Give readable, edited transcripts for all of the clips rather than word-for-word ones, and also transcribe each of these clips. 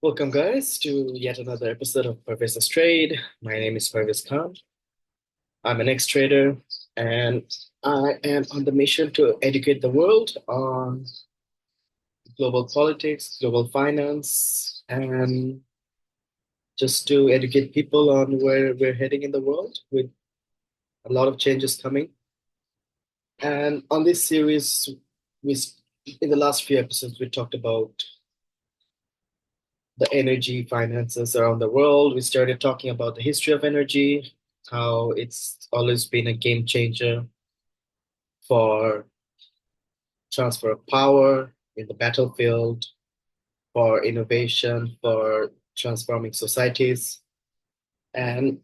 Welcome, guys, to yet another episode of Parvez's Trade. My name is Parvez Khan. I'm an ex-trader, and I am on the mission to educate the world on global politics, global finance, and just to educate people on where we're heading in the world with a lot of changes coming. And on this series, we in the last few episodes, we talked about the energy finances around the world. We started talking about the history of energy, how it's always been a game changer for transfer of power in the battlefield, for innovation, for transforming societies. And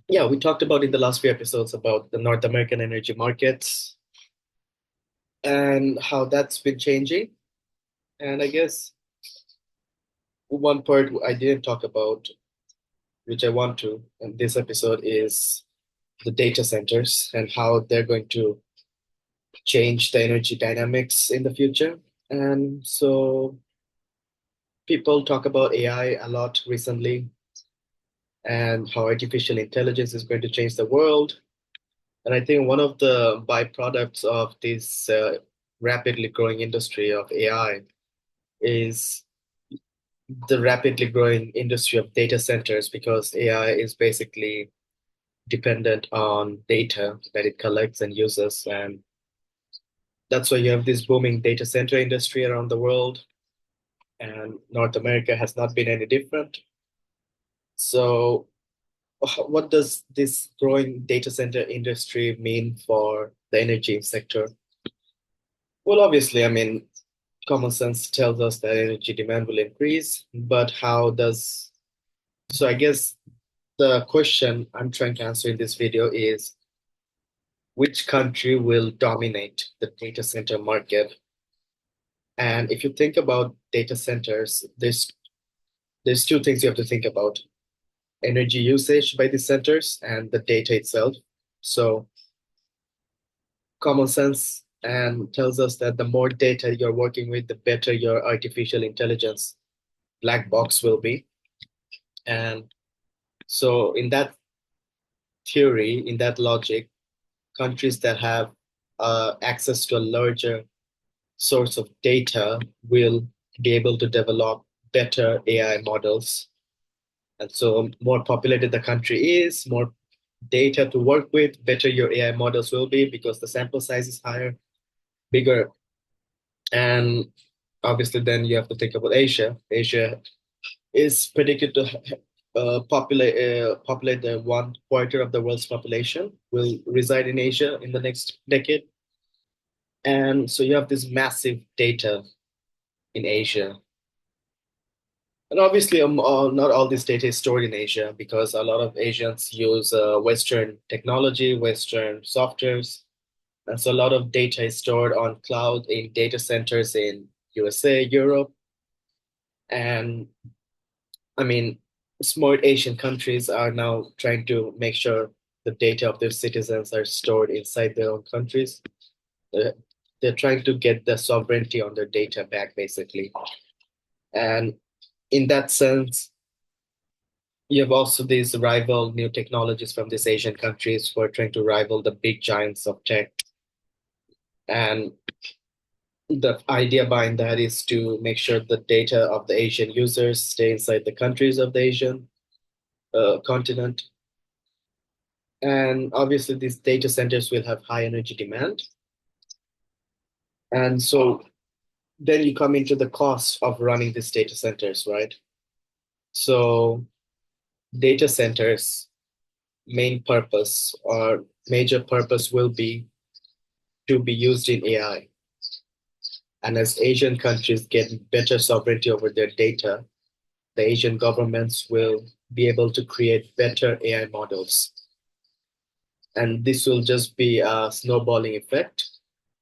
yeah, we talked about in the last few episodes about the North American energy markets and how that's been changing. And I guess one part I didn't talk about, which I want to in this episode, is the data centers and how they're going to change the energy dynamics in the future. And so people talk about AI a lot recently and how artificial intelligence is going to change the world. And I think one of the byproducts of this rapidly growing industry of AI is the rapidly growing industry of data centers because AI is basically dependent on data that it collects and uses. And that's why you have this booming data center industry around the world. And North America has not been any different. So, what does this growing data center industry mean for the energy sector? Well, obviously, I mean, common sense tells us that energy demand will increase, but how does so I guess the question I'm trying to answer in this video is which country will dominate the data center market? And if you think about data centers, there's two things you have to think about: energy usage by the centers and the data itself. So common sense and tells us that the more data you're working with, the better your artificial intelligence black box will be. And so in that theory, in that logic, countries that have access to a larger source of data will be able to develop better AI models. And so more populated the country is, more data to work with, better your AI models will be because the sample size is higher, bigger. And obviously, then you have to think about Asia. Asia is predicted to populate the one quarter of the world's population will reside in Asia in the next decade. And so you have this massive data in Asia. And obviously, not all this data is stored in Asia because a lot of Asians use Western technology, Western softwares. And so a lot of data is stored on cloud in data centers in USA, Europe. And I mean, smart Asian countries are now trying to make sure the data of their citizens are stored inside their own countries. Uh, They're trying to get the sovereignty on their data back, basically. And in that sense, you have also these rival new technologies from these Asian countries who are trying to rival the big giants of tech. And the idea behind that is to make sure the data of the Asian users stay inside the countries of the Asian continent. And obviously, these data centers will have high energy demand. And so then you come into the cost of running these data centers, right? So data centers' main purpose or major purpose will be to be used in AI. And as Asian countries get better sovereignty over their data, the Asian governments will be able to create better AI models. And this will just be a snowballing effect.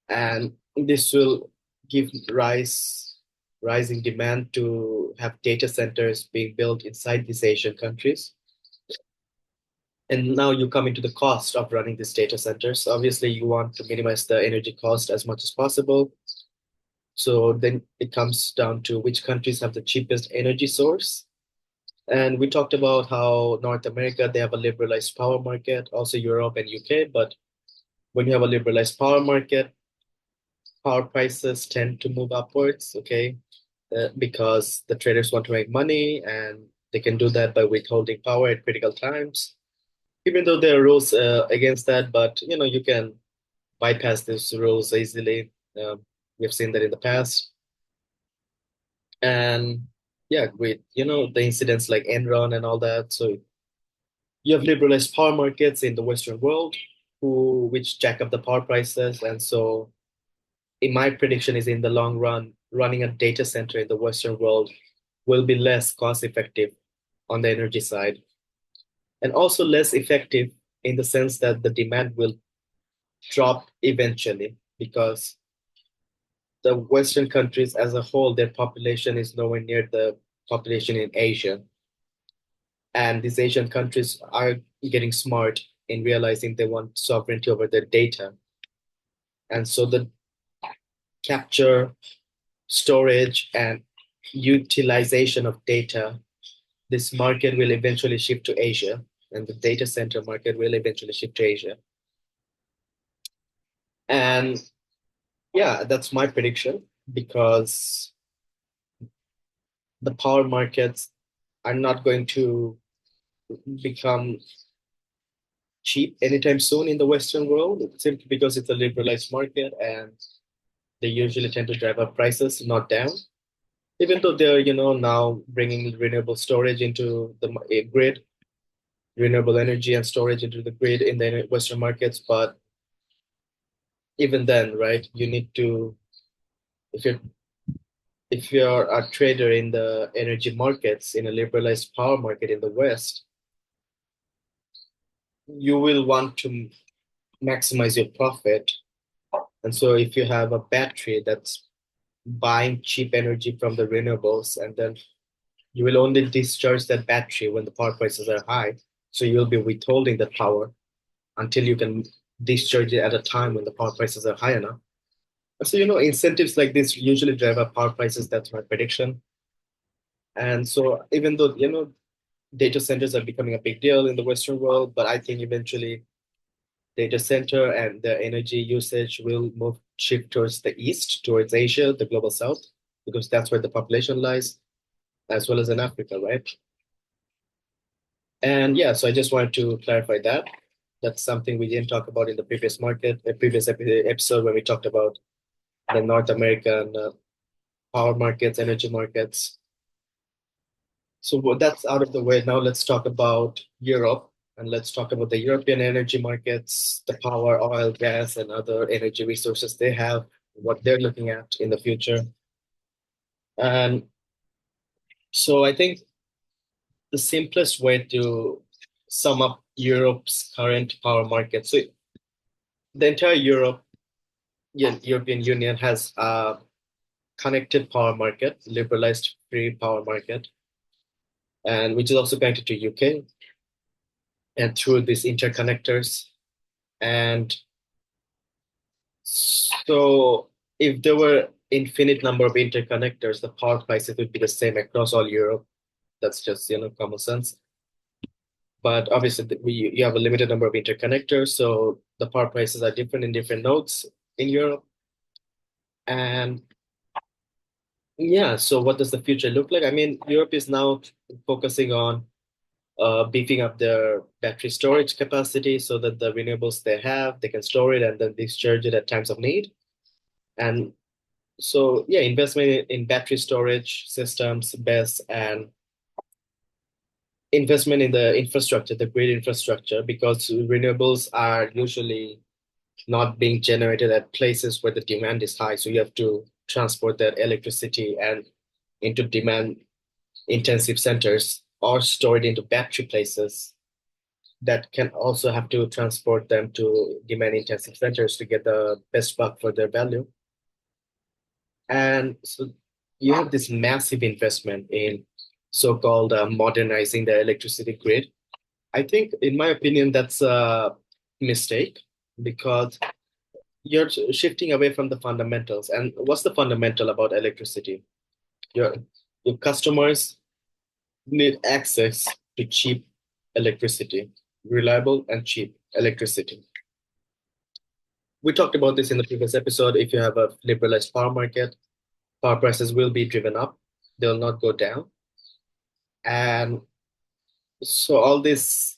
And this will give rising demand to have data centers being built inside these Asian countries. And now you come into the cost of running these data centers. Obviously, you want to minimize the energy cost as much as possible. So then it comes down to which countries have the cheapest energy source. And we talked about how North America, they have a liberalized power market, also Europe and UK. But when you have a liberalized power market, power prices tend to move upwards, okay? Because the traders want to make money and they can do that by withholding power at critical times. Even though there are rules against that, but you can bypass these rules easily. We've seen that in the past. And yeah, with the incidents like Enron and all that. So you have liberalized power markets in the Western world, who which jack up the power prices. And so in my prediction is in the long run, running a data center in the Western world will be less cost effective on the energy side, and also less effective in the sense that the demand will drop eventually because the Western countries as a whole, their population is nowhere near the population in Asia. And these Asian countries are getting smart in realizing they want sovereignty over their data. And so the capture, storage, and utilization of data, this market will eventually shift to Asia, and the data center market will eventually shift to Asia. And yeah, that's my prediction because the power markets are not going to become cheap anytime soon in the Western world, simply because it's a liberalized market and they usually tend to drive up prices, not down. Even though they're, now bringing renewable storage into the grid, renewable energy and storage into the grid in the Western markets. But even then, right, you need to, if you're if you're a trader in the energy markets in a liberalized power market in the West, you will want to maximize your profit. And so if you have a battery that's buying cheap energy from the renewables, and then you will only discharge that battery when the power prices are high. So you'll be withholding the power until you can discharge it at a time when the power prices are high enough. So, incentives like this usually drive up power prices. That's my prediction. And so even though, data centers are becoming a big deal in the Western world, but I think eventually data center and the energy usage will move shift towards the east, towards Asia, the global south, because that's where the population lies, as well as in Africa, right? And yeah, so I just wanted to clarify that. That's something we didn't talk about in the previous episode when we talked about the North American power markets, energy markets. So that's out of the way. Now let's talk about Europe and let's talk about the European energy markets, the power, oil, gas, and other energy resources they have, what they're looking at in the future. And so I think the simplest way to sum up Europe's current power market. So the entire European Union has a connected power market, liberalized free power market, and which is also connected to UK and through these interconnectors. And so if there were infinite number of interconnectors, the power prices would be the same across all Europe. That's just, common sense. But obviously, you have a limited number of interconnectors, so the power prices are different in different nodes in Europe. And yeah, so what does the future look like? I mean, Europe is now focusing on beefing up their battery storage capacity so that the renewables they have, they can store it and then discharge it at times of need. And so, yeah, investment in battery storage systems, BESS, and investment in the infrastructure, the grid infrastructure, because renewables are usually not being generated at places where the demand is high. So you have to transport that electricity and into demand intensive centers or store it into battery places that can also have to transport them to demand intensive centers to get the best buck for their value. And so you have this massive investment in so-called modernizing the electricity grid. I think, in my opinion, that's a mistake because you're shifting away from the fundamentals. And what's the fundamental about electricity? Your your customers need access to cheap electricity, reliable and cheap electricity. We talked about this in the previous episode. If you have a liberalized power market, power prices will be driven up. They will not go down. And so all these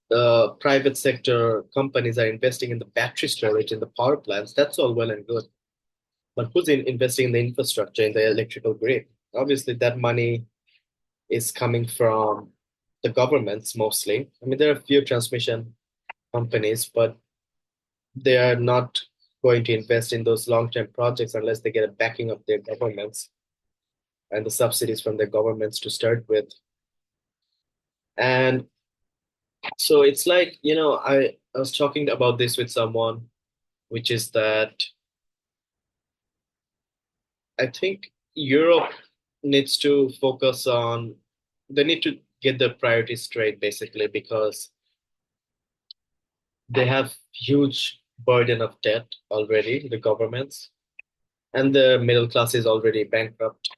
private sector companies are investing in the battery storage in the power plants. That's all well and good. But who's investing in the infrastructure, in the electrical grid? Obviously, that money is coming from the governments mostly. I mean, there are a few transmission companies, but they are not going to invest in those long-term projects unless they get a backing of their governments and the subsidies from their governments to start with. And so it's like, I was talking about this with someone, which is that I think Europe needs to focus on, they need to get their priorities straight, basically, because they have huge burden of debt already, the governments, and the middle class is already bankrupt,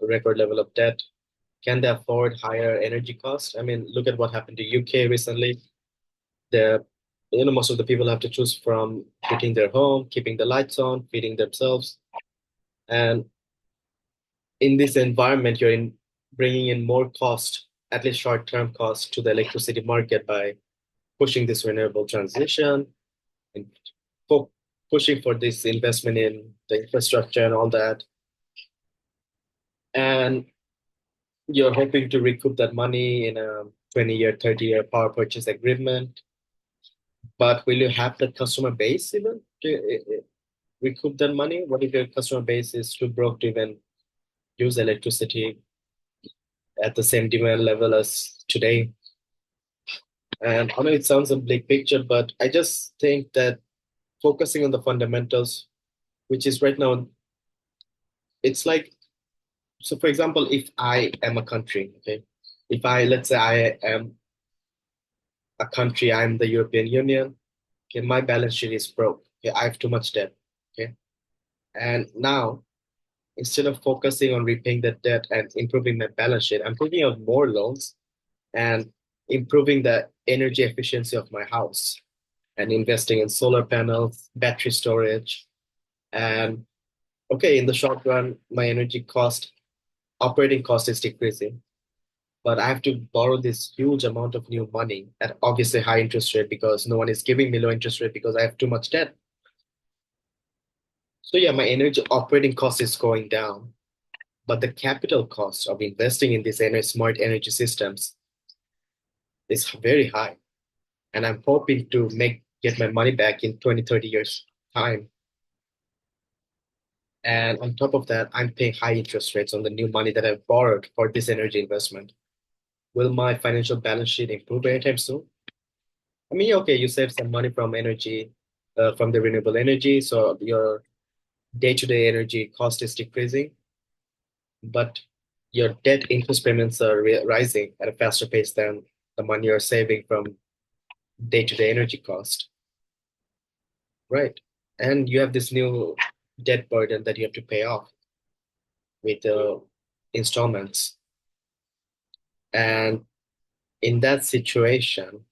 record level of debt. Can they afford higher energy costs? I mean, look at what happened to UK recently. The Most of the people have to choose from heating their home, keeping the lights on, feeding themselves, and in this environment, you're in bringing in more cost, at least short-term cost, to the electricity market by pushing this renewable transition and pu- pushing for this investment in the infrastructure and all that. And you're hoping to recoup that money in a 20-year, 30-year power purchase agreement. But will you have that customer base even to recoup that money? What if your customer base is too broke to even use electricity at the same demand level as today? And I know it sounds a big picture, but I just think that focusing on the fundamentals, which is right now, it's like, so for example, if I am a country, okay, let's say I am a country, I'm the European Union, okay, my balance sheet is broke, okay, I have too much debt, okay, and now instead of focusing on repaying that debt and improving my balance sheet, I'm taking out more loans and improving the energy efficiency of my house and investing in solar panels, battery storage, and okay, in the short run, my energy cost, operating cost is decreasing, but I have to borrow this huge amount of new money at obviously high interest rate because no one is giving me low interest rate because I have too much debt. So yeah, my energy operating cost is going down, but the capital cost of investing in these smart energy systems is very high. And I'm hoping to get my money back in 20, 30 years time. And on top of that, I'm paying high interest rates on the new money that I've borrowed for this energy investment. Will my financial balance sheet improve anytime soon? I mean, okay, you save some money from energy, from the renewable energy, so your day-to-day energy cost is decreasing, but your debt interest payments are rising at a faster pace than the money you're saving from day-to-day energy cost, right? And you have this new debt burden that you have to pay off with installments. And in that situation,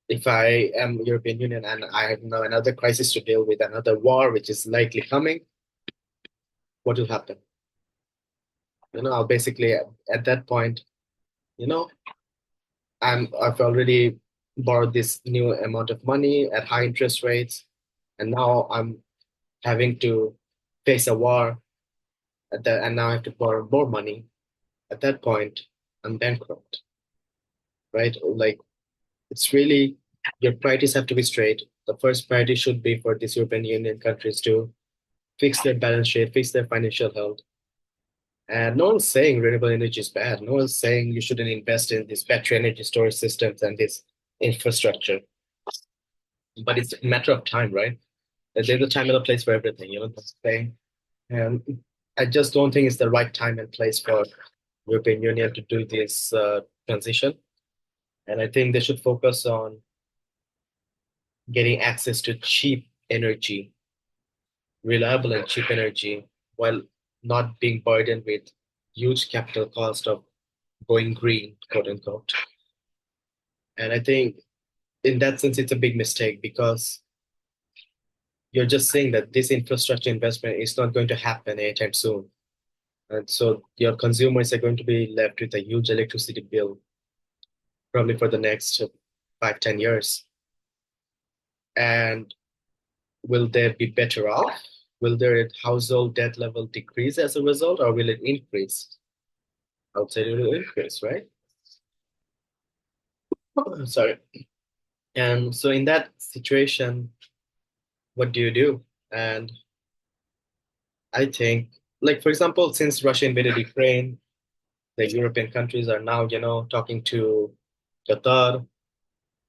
if I am European Union and I have now another crisis to deal with, another war which is likely coming, what will happen? I'll basically at that point, you know, I've already borrowed this new amount of money at high interest rates, and now I'm having to face a war and now I have to borrow more money. At that point, I'm bankrupt, right? Like it's really your priorities have to be straight. The first priority should be for these European Union countries to fix their balance sheet, fix their financial health. And no one's saying renewable energy is bad. No one's saying you shouldn't invest in these battery energy storage systems and this infrastructure. But it's a matter of time, right? There's a time and a place for everything, that's the thing. And I just don't think it's the right time and place for European Union to do this transition. And I think they should focus on getting access to cheap energy, reliable and cheap energy, while not being burdened with huge capital cost of going green, quote unquote. And I think in that sense, it's a big mistake because you're just saying that this infrastructure investment is not going to happen anytime soon. And so your consumers are going to be left with a huge electricity bill, probably for the next 5, 10 years. And will they be better off? Will their household debt level decrease as a result, or will it increase? I would say it will increase, right? Sorry. And so in that situation, what do you do? And I think, like, for example, since Russia invaded Ukraine, the European countries are now, talking to Qatar,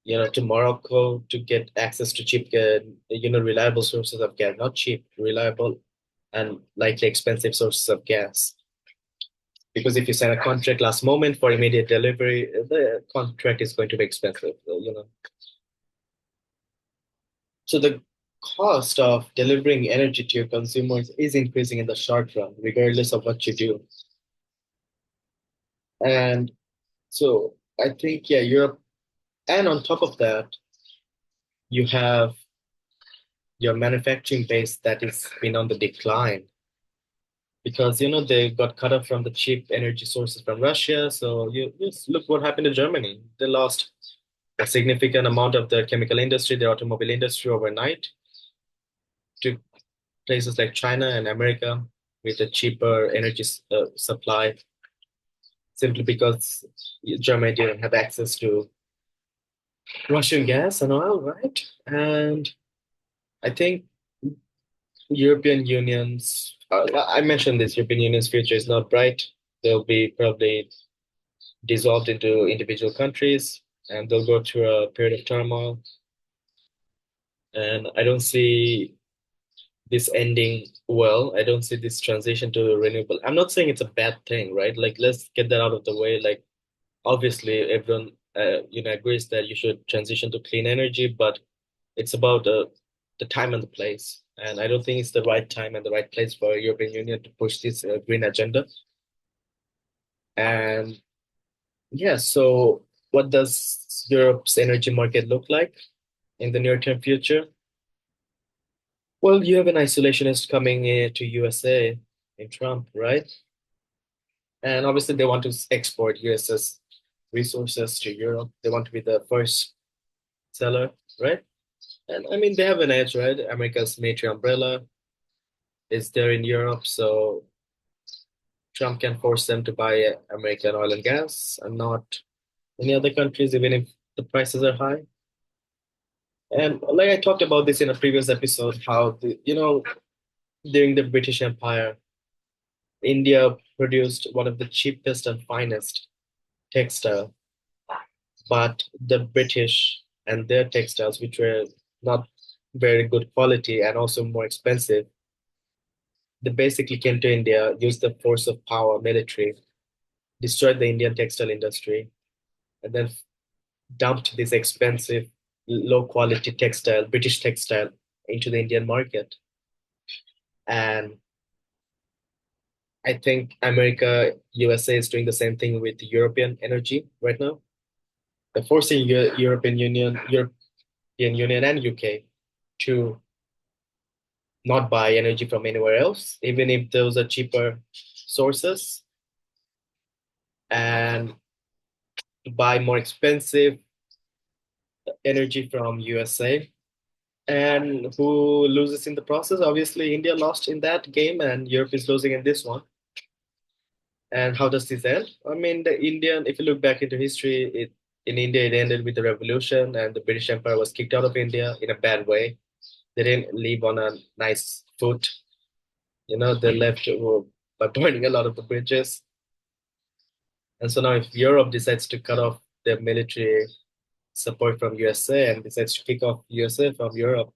to Morocco to get access to cheap, reliable sources of gas, not cheap, reliable and likely expensive sources of gas. Because if you sign a contract last moment for immediate delivery, the contract is going to be expensive. So the cost of delivering energy to your consumers is increasing in the short run, regardless of what you do. And so I think, yeah, Europe, and on top of that, you have your manufacturing base that is been on the decline because they got cut off from the cheap energy sources from Russia. So you just look what happened to Germany. They lost a significant amount of their chemical industry, their automobile industry overnight to places like China and America with a cheaper energy supply simply because Germany didn't have access to Russian gas and oil, right? And I think European Union's, I mentioned this, European Union's future is not bright. They'll be probably dissolved into individual countries and they'll go through a period of turmoil. And I don't see this ending well. I don't see this transition to renewable. I'm not saying it's a bad thing, right? Like, let's get that out of the way. Like, obviously, everyone, agrees that you should transition to clean energy, but it's about the time and the place. And I don't think it's the right time and the right place for European Union to push this green agenda. And yeah, so what does Europe's energy market look like in the near-term future? Well, you have an isolationist coming to USA in Trump, right? And obviously they want to export US's resources to Europe. They want to be the first seller, right? And I mean, they have an edge, right? America's military umbrella is there in Europe, so Trump can force them to buy American oil and gas and not any other countries, even if the prices are high. And like I talked about this in a previous episode, how during the British Empire, India produced one of the cheapest and finest textile, but the British and their textiles, which were not very good quality and also more expensive, they basically came to India, used the force of power, military, destroyed the Indian textile industry, and then dumped this expensive, low quality textile, British textile, into the Indian market. And I think America, USA is doing the same thing with European energy right now. They're forcing European Union and UK to not buy energy from anywhere else, even if those are cheaper sources, and to buy more expensive energy from USA. And who loses in the process? Obviously, India lost in that game, and Europe is losing in this one. And how does this end? I mean, if you look back into history, in India, it ended with the revolution, and the British Empire was kicked out of India in a bad way. They didn't leave on a nice foot. They left by burning a lot of the bridges. And so now, if Europe decides to cut off their military support from USA and decides to kick off USA from Europe,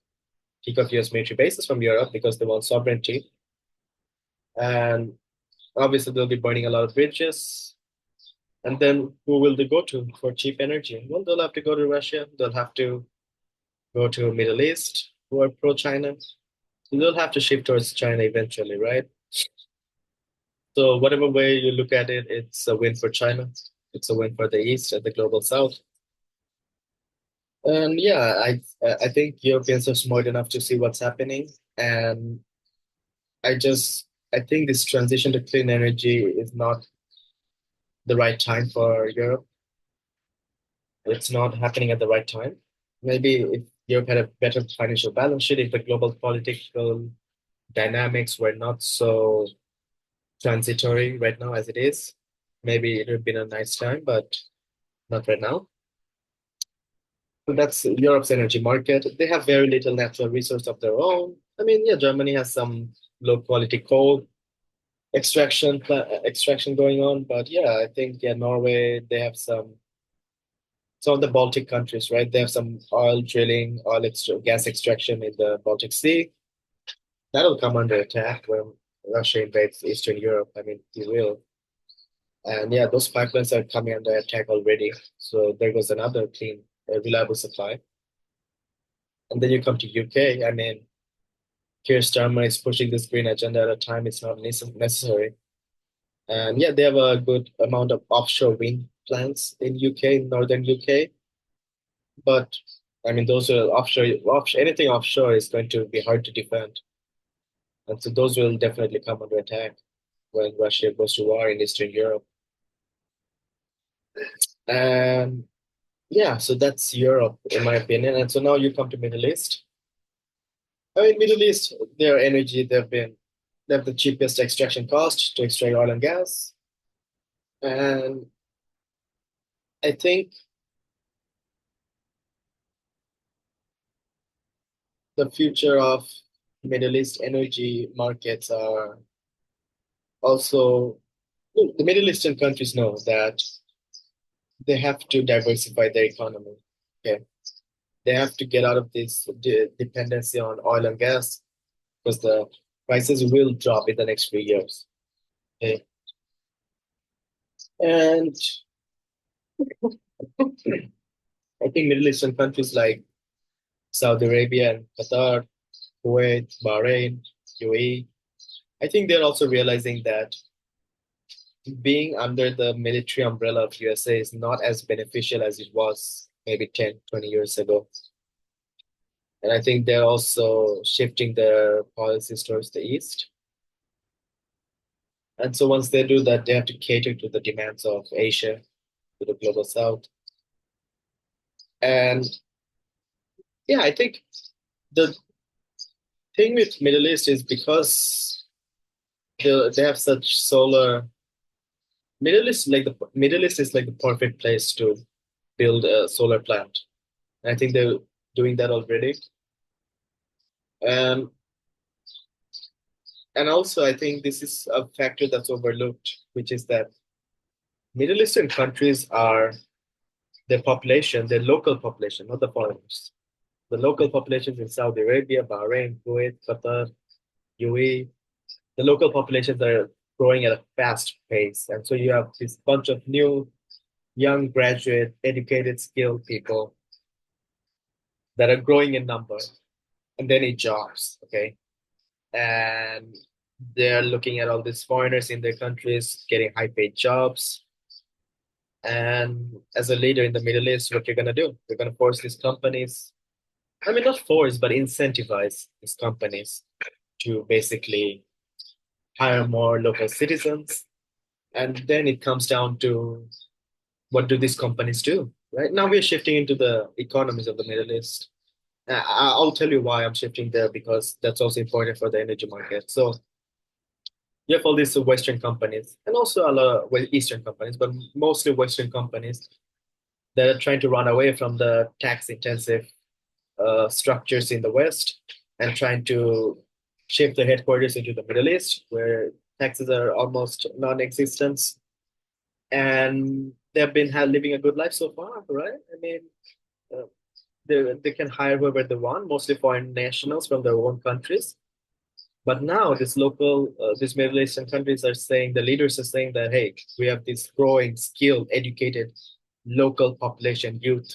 kick off US military bases from Europe because they want sovereignty, and obviously they'll be burning a lot of bridges. And then who will they go to for cheap energy? Well, they'll have to go to Russia. They'll have to go to Middle East. who are pro-China. They'll have to shift towards China eventually, right? So whatever way you look at it, it's a win for China. It's a win for the East and the global South. And yeah, I think Europeans are smart enough to see what's happening. And I think this transition to clean energy is not the right time for Europe. It's not happening at the right time. Maybe if Europe had a better financial balance sheet, if the global political dynamics were not so transitory right now as it is, maybe it would have been a nice time, but not right now. So that's Europe's energy market. They have very little natural resource of their own. I mean, yeah, Germany has some low quality coal extraction going on, but yeah, I think yeah, Norway they have some of the Baltic countries, right? They have some oil drilling, gas extraction in the Baltic Sea. That'll come under attack when Russia invades Eastern Europe. I mean, it will. And yeah, those pipelines are coming under attack already. So there goes another clean, reliable supply. And then you come to UK. I mean, Keir Starmer is pushing this green agenda at a time it's not necessary. And yeah, they have a good amount of offshore wind plants in UK, northern UK. But I mean, those are offshore, anything offshore is going to be hard to defend. And so those will definitely come under attack when Russia goes to war in Eastern Europe. And yeah, so that's Europe, in my opinion. And so now you come to Middle East. I mean, Middle East, their energy, they have the cheapest extraction cost to extract oil and gas. And I think the future of Middle East energy markets are also, look, the Middle Eastern countries know that they have to diversify their economy. Okay. They have to get out of this dependency on oil and gas because the prices will drop in the next few years. Okay. And I think Middle Eastern countries like Saudi Arabia and Qatar, Kuwait, Bahrain, UAE, I think they're also realizing that being under the military umbrella of USA is not as beneficial as it was maybe 10, 20 years ago. And I think they're also shifting their policies towards the East. And so once they do that, they have to cater to the demands of Asia, to the global South. And yeah, I think the thing with Middle East is because they have such solar. Middle East is like the perfect place to build a solar plant. And I think they're doing that already. Um, and also, I think this is a factor that's overlooked, which is that Middle Eastern countries are their population, their local population, not the foreigners. The local populations in Saudi Arabia, Bahrain, Kuwait, Qatar, UAE, the local populations are growing at a fast pace. And so you have this bunch of new, young, graduate, educated, skilled people that are growing in number and they need jobs. Okay. And they're looking at all these foreigners in their countries getting high paid jobs. And as a leader in the Middle East, what you're going to do? You're going to force these companies, I mean, not force, but incentivize these companies to basically hire more local citizens. And then it comes down to what do these companies do? Right now, we're shifting into the economies of the Middle East. I'll tell you why I'm shifting there because that's also important for the energy market. So you have all these Western companies and also a lot of Eastern companies, but mostly Western companies that are trying to run away from the tax intensive structures in the West and trying to shift their headquarters into the Middle East, where taxes are almost non-existent, and they've been living a good life so far, right? I mean, uh, they can hire whoever they want, mostly foreign nationals from their own countries. But now these Middle Eastern countries are saying, the leaders are saying that, hey, we have this growing, skilled, educated local population youth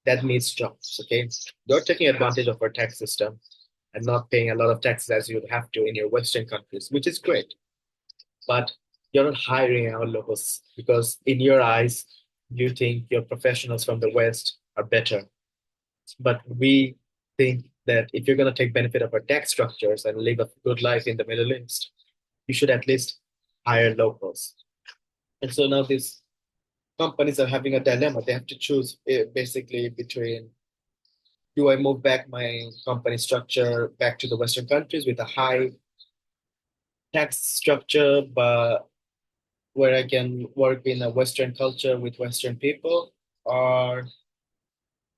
that needs jobs. Okay, you're taking advantage of our tax system and not paying a lot of taxes as you'd have to in your Western countries, which is great. But you're not hiring our locals because in your eyes, you think your professionals from the West are better. But we think that if you're going to take benefit of our tax structures and live a good life in the Middle East, you should at least hire locals. And so now these companies are having a dilemma. They have to choose basically between, do I move back my company structure back to the Western countries with a high tax structure, but where I can work in a Western culture with Western people, or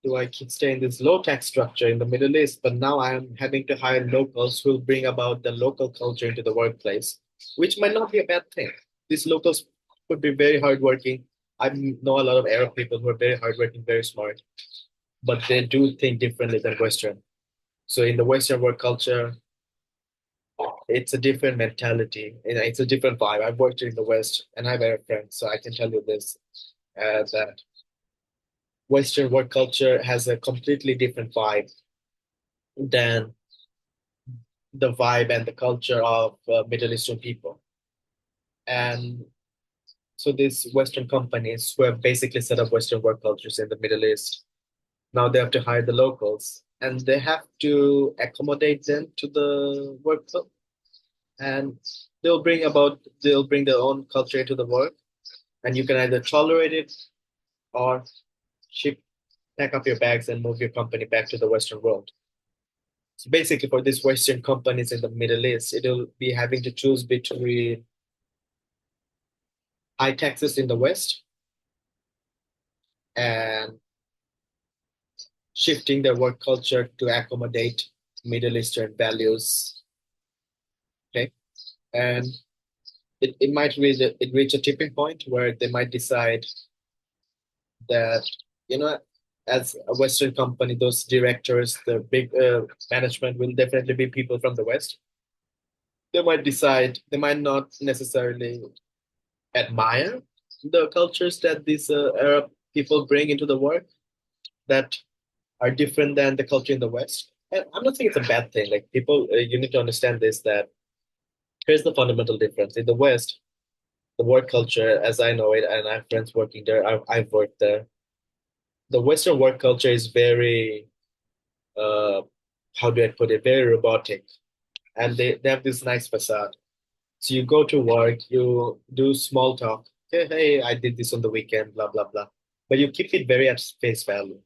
do I keep stay in this low tax structure in the Middle East? But now I'm having to hire locals who will bring about the local culture into the workplace, which might not be a bad thing. These locals could be very hardworking. I know a lot of Arab people who are very hardworking, very smart, but they do think differently than Western. So in the Western work culture, it's a different mentality. It's a different vibe. I've worked in the West and I have Arab friends, so I can tell you this, that Western work culture has a completely different vibe than the vibe and the culture of Middle Eastern people. And so these Western companies who have basically set up Western work cultures in the Middle East, now they have to hire the locals and they have to accommodate them to the work. And they'll bring their own culture into the work, and you can either tolerate it or ship pack up your bags and move your company back to the Western world. So basically, for these Western companies in the Middle East, it'll be having to choose between high taxes in the West and shifting their work culture to accommodate Middle Eastern values. Okay. And it might reach a tipping point where they might decide that, you know, as a Western company, those directors, the big management will definitely be people from the West. They might decide, they might not necessarily admire the cultures that these Arab people bring into the work that are different than the culture in the West. And I'm not saying it's a bad thing. Like people, you need to understand this, that here's the fundamental difference. In the West, the work culture, as I know it, and I have friends working there, I've worked there. The Western work culture is very, uh, how do I put it, very robotic. And they have this nice facade. So you go to work, you do small talk. Hey, I did this on the weekend, blah, blah, blah. But you keep it very at face value,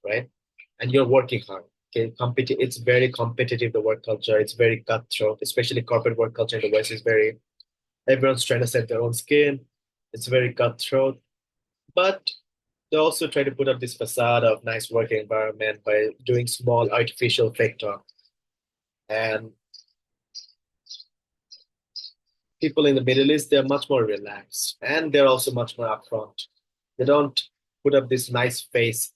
right? And you're working hard. Okay, it's very competitive, the work culture. It's very cutthroat, especially corporate work culture in the West is very, everyone's trying to set their own skin. It's very cutthroat. But they also try to put up this facade of nice working environment by doing small artificial fake talk. And people in the Middle East, they're much more relaxed and they're also much more upfront. They don't put up this nice face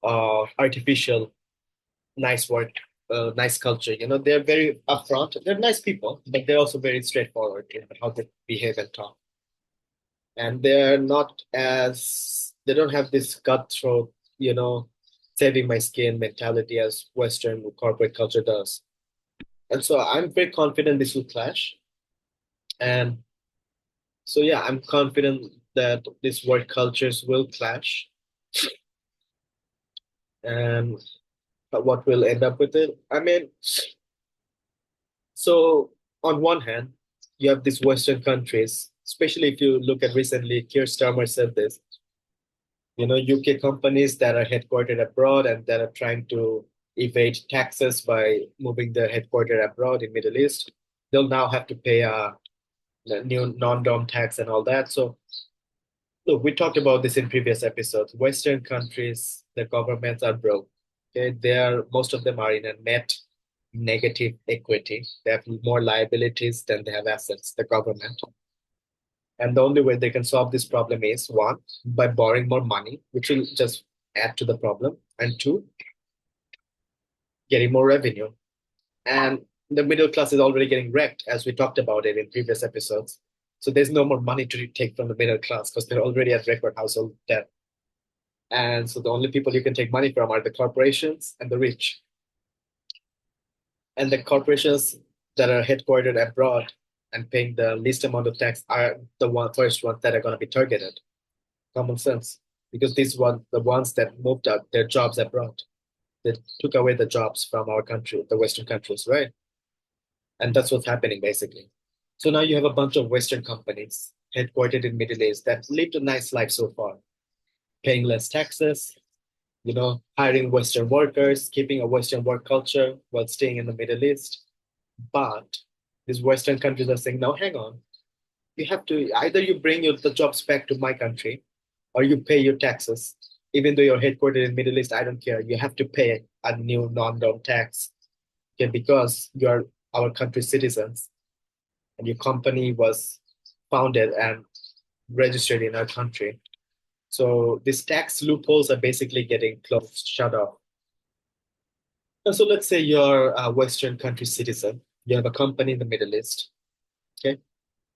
of artificial, nice work, nice culture. You know, they're very upfront. They're nice people, but they're also very straightforward in how they behave and talk. And they're not as, they don't have this cutthroat, you know, saving my skin mentality as Western corporate culture does. And so I'm very confident this will clash. And so, yeah, I'm confident that these work cultures will clash. And what will end up with it? I mean, so on one hand, you have these Western countries, especially if you look at recently, Keir Starmer said this, you know, UK companies that are headquartered abroad and that are trying to evade taxes by moving their headquarters abroad in Middle East, they'll now have to pay a new non-dom tax and all that. So look, we talked about this in previous episodes. Western countries, the governments are broke. Okay, most of them are in a net negative equity. They have more liabilities than they have assets, the government. And the only way they can solve this problem is one, by borrowing more money, which will just add to the problem, and two, getting more revenue. And the middle class is already getting wrecked, as we talked about it in previous episodes. So there's no more money to take from the middle class because they're already at record household debt. And so the only people you can take money from are the corporations and the rich. And the corporations that are headquartered abroad and paying the least amount of tax are first ones that are going to be targeted. Common sense. Because these were the ones that moved up their jobs abroad. They took away the jobs from our country, the Western countries, right? And that's what's happening basically. So now you have a bunch of Western companies headquartered in Middle East that lived a nice life so far, paying less taxes, hiring Western workers, keeping a Western work culture while staying in the Middle East. But these Western countries are saying, no, hang on. You have to either you bring the jobs back to my country or you pay your taxes. Even though you're headquartered in Middle East, I don't care. You have to pay a new non-dom tax. Okay, because you're our country's citizens and your company was founded and registered in our country. So these tax loopholes are basically getting closed, shut off. And so let's say you're a Western country citizen. You have a company in the Middle East. Okay.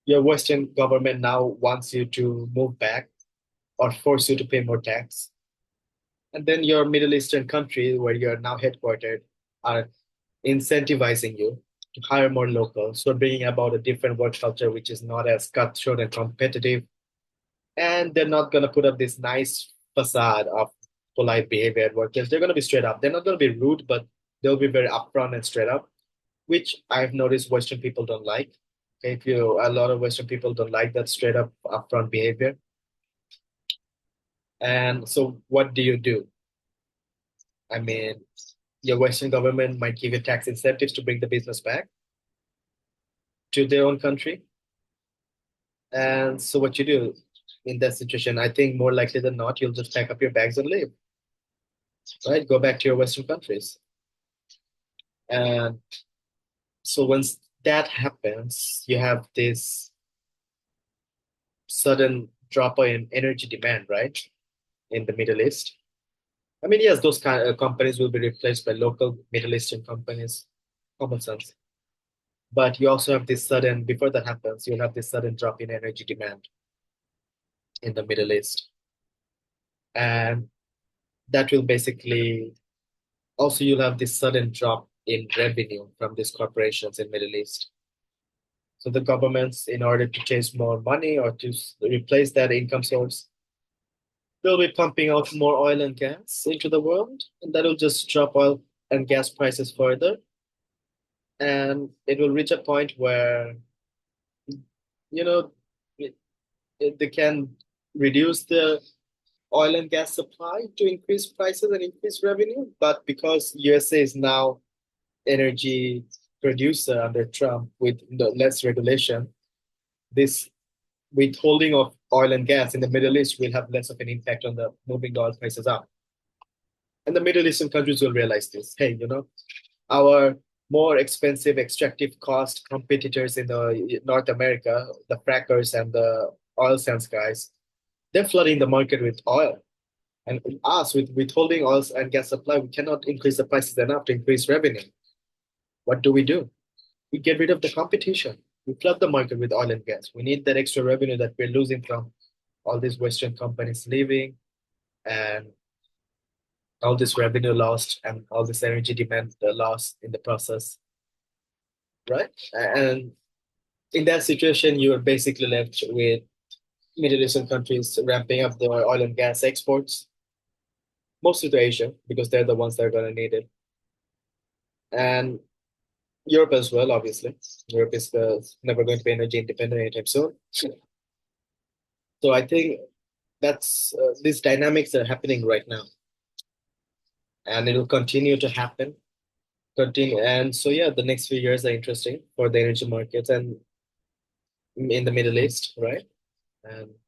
Your Western government now wants you to move back or force you to pay more tax. And then your Middle Eastern country, where you're now headquartered, are incentivizing you to hire more locals. So bringing about a different work culture, which is not as cutthroat and competitive. And they're not going to put up this nice facade of polite behavior at workplace. They're going to be straight up. They're not going to be rude, but they'll be very upfront and straight up, which I've noticed Western people don't like. If you, a lot of Western people don't like that straight up upfront behavior. And so what do you do? I mean, your Western government might give you tax incentives to bring the business back to their own country. And so what you do in that situation, I think more likely than not, you'll just pack up your bags and leave, right? Go back to your Western countries. And so once that happens, you have this sudden drop in energy demand, right? In the Middle East. I mean, yes, those kind of companies will be replaced by local Middle Eastern companies. Common sense. But you also have this sudden, before that happens, you'll have this sudden drop in energy demand in the Middle East. And that will basically also you'll have this sudden drop in revenue from these corporations in Middle East. So the governments, in order to chase more money or to replace that income source, they'll be pumping out more oil and gas into the world, and that will just drop oil and gas prices further. And it will reach a point where, you know, it, they can reduce the oil and gas supply to increase prices and increase revenue. But because USA is now energy producer under Trump with less regulation, this withholding of oil and gas in the Middle East will have less of an impact on the moving the oil prices up. And the Middle Eastern countries will realize this. Hey, our more expensive extractive cost competitors in the North America, the frackers and the oil sands guys, they're flooding the market with oil. And us, with withholding oil and gas supply, we cannot increase the prices enough to increase revenue. What do? We get rid of the competition. We flood the market with oil and gas. We need that extra revenue that we're losing from all these Western companies leaving and all this revenue lost and all this energy demand lost in the process, right? And in that situation, you are basically left with Middle Eastern countries ramping up their oil and gas exports, mostly to Asia, because they're the ones that are going to need it. And Europe as well, obviously. Europe is never going to be energy independent anytime soon. So I think that's these dynamics are happening right now, and it'll continue to happen. Continue, and so yeah, the next few years are interesting for the energy markets and in the Middle East, right? And